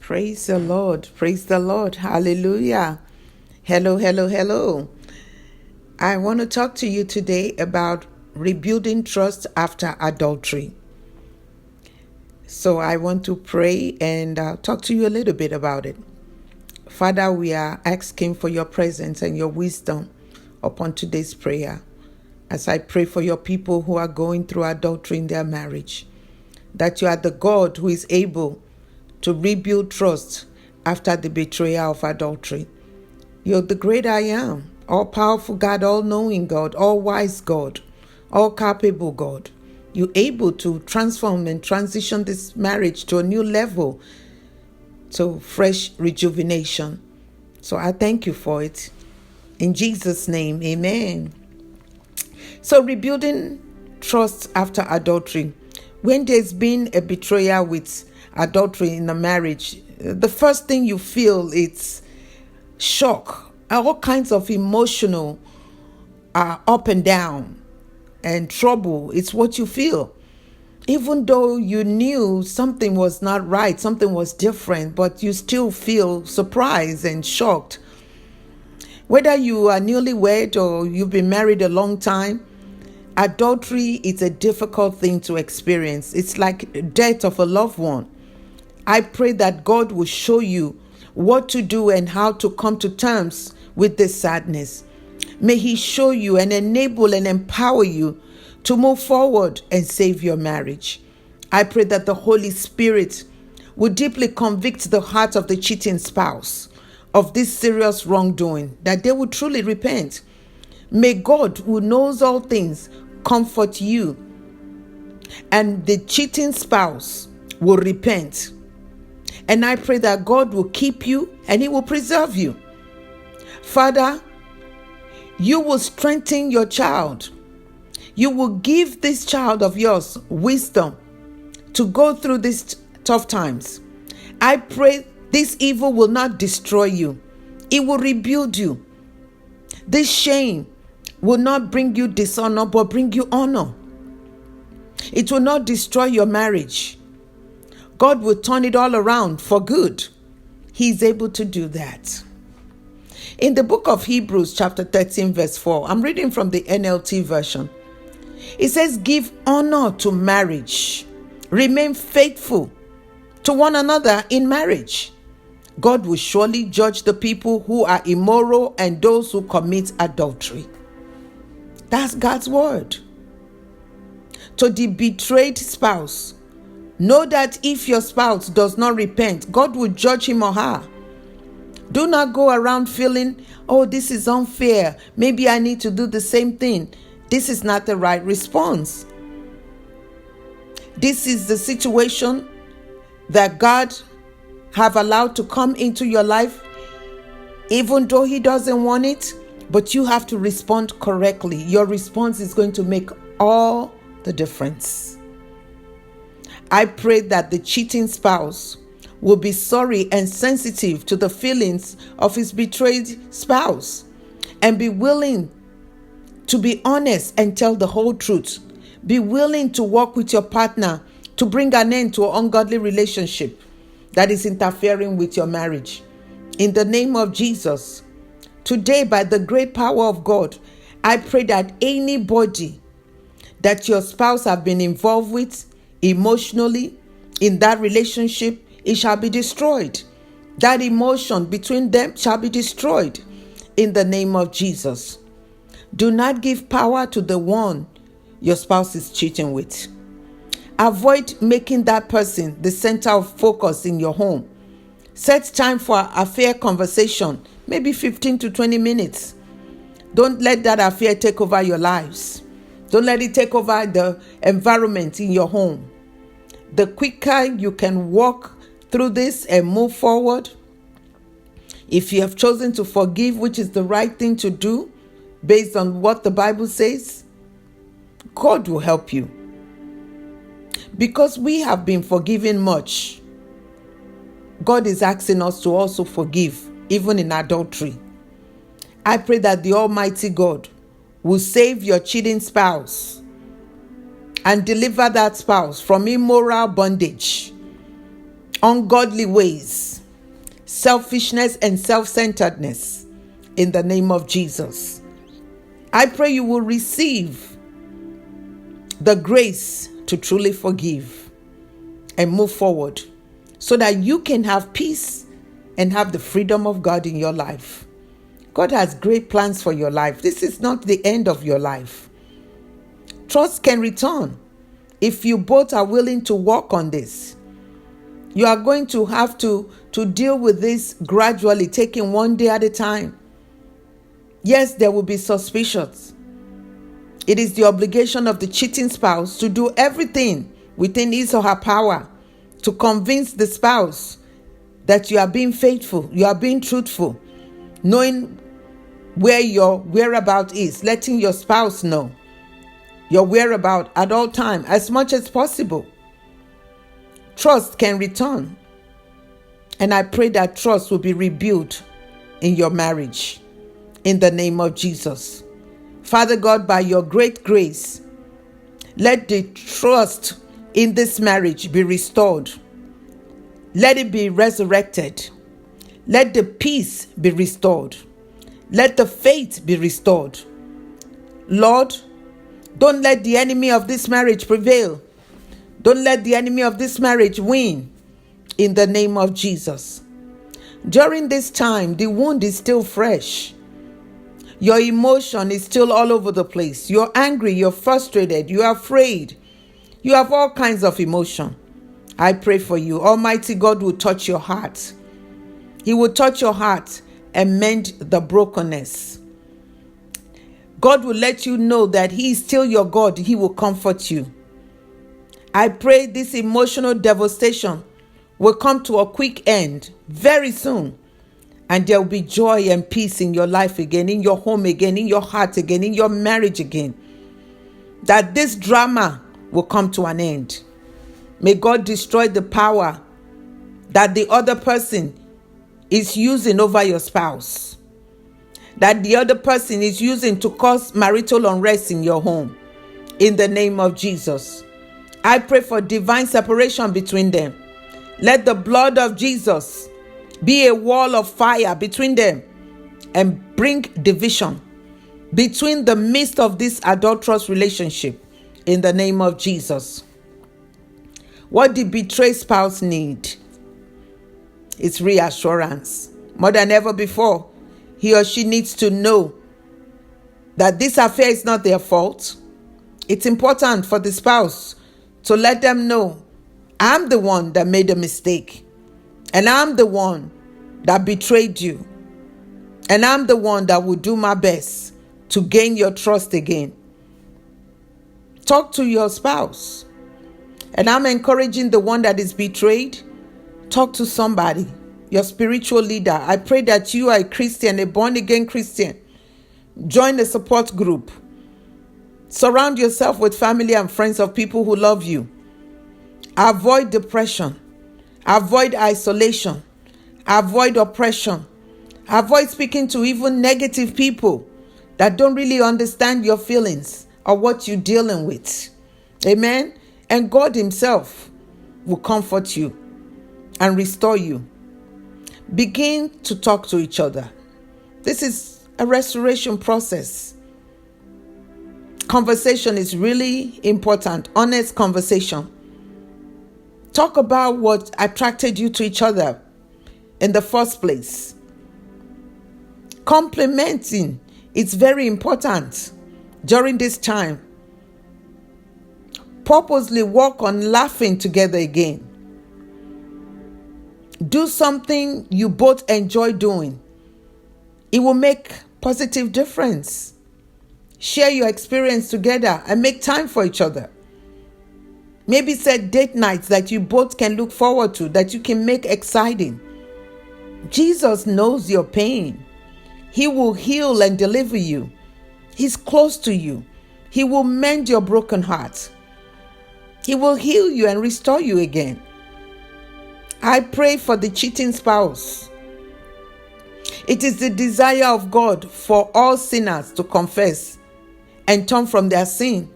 Praise the Lord. Praise the Lord. Hallelujah. Hello, hello, hello. I want to talk to you today about rebuilding trust after adultery. So I want to pray and talk to you a little bit about it. Father, we are asking for your presence and your wisdom upon today's prayer. As I pray for your people who are going through adultery in their marriage, that you are the God who is able to rebuild trust after the betrayal of adultery. You're the great I am, all-powerful God, all-knowing God, all-wise God, all-capable God. You're able to transform and transition this marriage to a new level, to fresh rejuvenation. So I thank you for it. In Jesus' name, amen. So rebuilding trust after adultery. When there's been a betrayal with adultery in a marriage, the first thing you feel is shock, all kinds of emotional up and down and trouble. It's what you feel. Even though you knew something was not right, something was different, but you still feel surprised and shocked. Whether you are newlywed or you've been married a long time, adultery is a difficult thing to experience. It's like death of a loved one. I pray that God will show you what to do and how to come to terms with this sadness. May He show you and enable and empower you to move forward and save your marriage. I pray that the Holy Spirit will deeply convict the heart of the cheating spouse of this serious wrongdoing, that they will truly repent. May God, who knows all things, comfort you, and the cheating spouse will repent. And I pray that God will keep you and He will preserve you. Father, you will strengthen your child. You will give this child of yours wisdom to go through these tough times. I pray this evil will not destroy you. It will rebuild you. This shame will not bring you dishonor, but bring you honor. It will not destroy your marriage. God will turn it all around for good. He is able to do that. In the book of Hebrews, chapter 13, verse 4, I'm reading from the NLT version. It says, give honor to marriage. Remain faithful to one another in marriage. God will surely judge the people who are immoral and those who commit adultery. That's God's word. To the betrayed spouse, know that if your spouse does not repent, God will judge him or her. Do not go around feeling, oh, this is unfair. Maybe I need to do the same thing. This is not the right response. This is the situation that God have allowed to come into your life, even though He doesn't want it, but you have to respond correctly. Your response is going to make all the difference. I pray that the cheating spouse will be sorry and sensitive to the feelings of his betrayed spouse and be willing to be honest and tell the whole truth. Be willing to work with your partner to bring an end to an ungodly relationship that is interfering with your marriage. In the name of Jesus, today, by the great power of God, I pray that anybody that your spouse have been involved with emotionally in that relationship, it shall be destroyed. That emotion between them shall be destroyed in the name of Jesus. Do not give power to the one your spouse is cheating with. Avoid making that person the center of focus in your home. Set time for a fair conversation, maybe 15 to 20 minutes. Don't let that affair take over your lives. Don't let it take over the environment in your home. The quicker you can walk through this and move forward, if you have chosen to forgive, which is the right thing to do based on what the Bible says, God will help you. Because we have been forgiven much, God is asking us to also forgive, even in adultery. I pray that the Almighty God will save your cheating spouse and deliver that spouse from immoral bondage ungodly ways, selfishness and self-centeredness in the name of Jesus. I pray you will receive the grace to truly forgive and move forward so that you can have peace and have the freedom of God in your life. God has great plans for your life. This is not the end of your life. Trust can return if you both are willing to work on this. You are going to have to deal with this gradually, taking one day at a time. Yes, there will be suspicions. It is the obligation of the cheating spouse to do everything within his or her power to convince the spouse that you are being faithful, you are being truthful, knowing where your whereabout is, letting your spouse know your whereabout at all time as much as possible. Trust can return. And I pray that trust will be rebuilt in your marriage in the name of Jesus. Father God, by your great grace, let the trust in this marriage be restored. Let it be resurrected. Let the peace be restored. Let the faith be restored. Lord, don't let the enemy of this marriage prevail. Don't let the enemy of this marriage win in the name of Jesus. During this time, the wound is still fresh. Your emotion is still all over the place. You're angry, you're frustrated, you're afraid. You have all kinds of emotion. I pray for you. Almighty God will touch your heart. He will touch your heart and mend the brokenness. God will let you know that He is still your God. He will comfort you. I pray this emotional devastation will come to a quick end very soon. And there will be joy and peace in your life again, in your home again, in your heart again, in your marriage again. That this drama will come to an end. May God destroy the power that the other person is using over your spouse. That the other person is using to cause marital unrest in your home. In the name of Jesus. I pray for divine separation between them. Let the blood of Jesus be a wall of fire between them and bring division between the midst of this adulterous relationship in the name of Jesus. What the betrayed spouse need is reassurance. More than ever before, he or she needs to know that this affair is not their fault. It's important for the spouse to let them know, I'm the one that made a mistake. And I'm the one that betrayed you. And I'm the one that will do my best to gain your trust again. Talk to your spouse. And I'm encouraging the one that is betrayed. Talk to somebody, your spiritual leader. I pray that you are a Christian, a born-again Christian. Join a support group. Surround yourself with family and friends of people who love you. Avoid depression. Avoid isolation. Avoid oppression. Avoid speaking to even negative people that don't really understand your feelings or what you're dealing with. Amen. And God Himself will comfort you and restore you. Begin to talk to each other. This is a restoration process. Conversation is really important. Honest conversation. Talk about what attracted you to each other in the first place. Complimenting is very important during this time. Purposely work on laughing together again. Do something you both enjoy doing. It will make positive difference. Share your experience together and make time for each other. Maybe set date nights that you both can look forward to, that you can make exciting. Jesus knows your pain. He will heal and deliver you. He's close to you. He will mend your broken heart. He will heal you and restore you again. I pray for the cheating spouse. It is the desire of God for all sinners to confess and turn from their sin,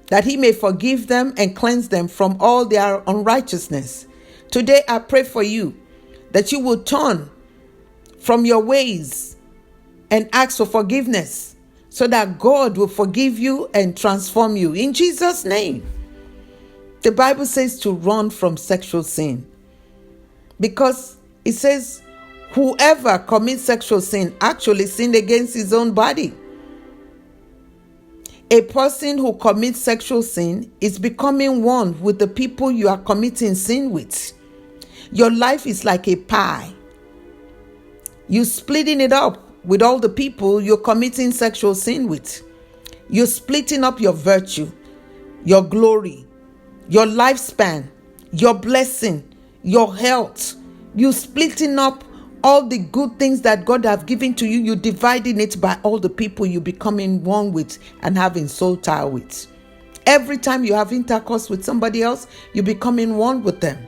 that He may forgive them and cleanse them from all their unrighteousness. Today I pray for you that you will turn from your ways and ask for forgiveness so that God will forgive you and transform you. In Jesus' name. The Bible says to run from sexual sin, because it says whoever commits sexual sin actually sinned against his own body. A person who commits sexual sin is becoming one with the people you are committing sin with. Your life is like a pie. You're splitting it up with all the people you're committing sexual sin with. You're splitting up your virtue, your glory, your lifespan, your blessing, your health. You're splitting up all the good things that God have given to you. You're dividing it by all the people you're becoming one with and having soul tie with. Every time you have intercourse with somebody else, you're becoming one with them.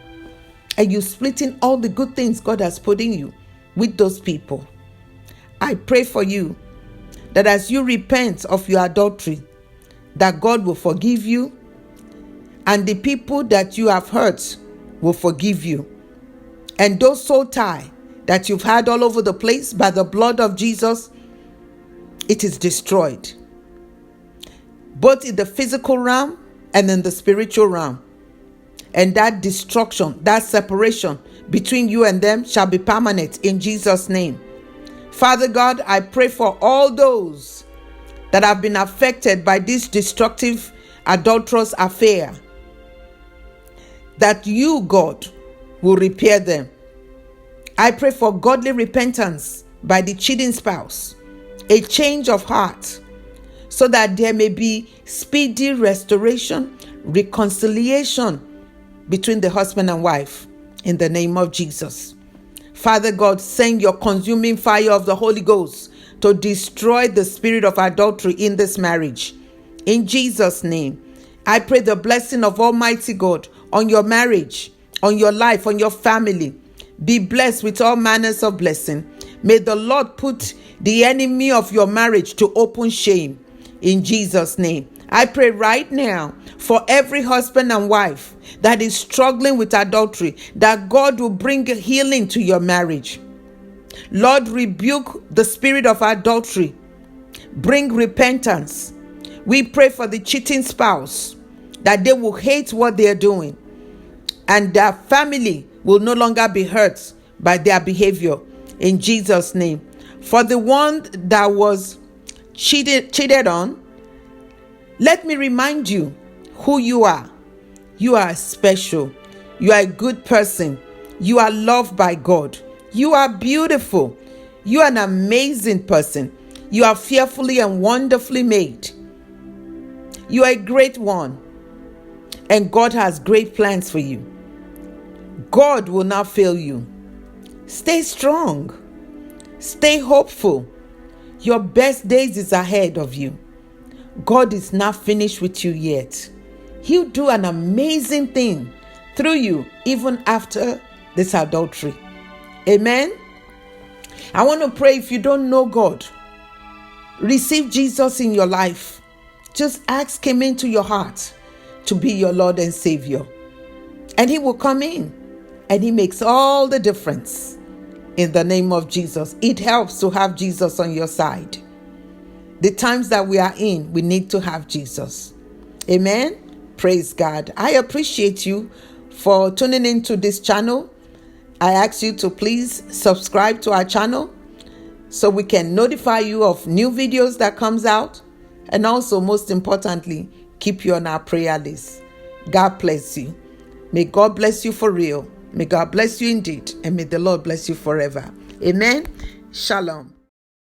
And you're splitting all the good things God has put in you with those people. I pray for you that as you repent of your adultery, that God will forgive you, and the people that you have hurt will forgive you. And those soul tie that you've had all over the place, by the blood of Jesus, it is destroyed. Both in the physical realm and in the spiritual realm. And that destruction, that separation between you and them shall be permanent in Jesus' name. Father God, I pray for all those that have been affected by this destructive adulterous affair, that you, God, will repair them. I pray for godly repentance by the cheating spouse, a change of heart, so that there may be speedy restoration, reconciliation between the husband and wife, in the name of Jesus. Father God, send your consuming fire of the Holy Ghost to destroy the spirit of adultery in this marriage. In Jesus' name, I pray the blessing of Almighty God on your marriage, on your life, on your family. Be blessed with all manners of blessing. May the Lord put the enemy of your marriage to open shame. In Jesus' name, I pray right now for every husband and wife that is struggling with adultery, that God will bring healing to your marriage. Lord, rebuke the spirit of adultery. Bring repentance. We pray for the cheating spouse, that they will hate what they are doing, and their family will no longer be hurt by their behavior. In Jesus' name. For the one that was cheated on, let me remind you who you are. You are special. You are a good person. You are loved by God. You are beautiful. You are an amazing person. You are fearfully and wonderfully made. You are a great one. And God has great plans for you. God will not fail you. Stay strong. Stay hopeful. Your best days is ahead of you. God is not finished with you yet. He'll do an amazing thing through you even after this adultery. Amen. I want to pray, if you don't know God, receive Jesus in your life. Just ask him into your heart to be your Lord and Savior. And he will come in, and he makes all the difference. In the name of Jesus. It helps to have Jesus on your side. The times that we are in, we need to have Jesus. Amen. Praise God. I appreciate you for tuning into this channel. I ask you to please subscribe to our channel so we can notify you of new videos that comes out. And also, most importantly, keep you on our prayer list. God bless you. May God bless you for real. May God bless you indeed. And may the Lord bless you forever. Amen. Shalom.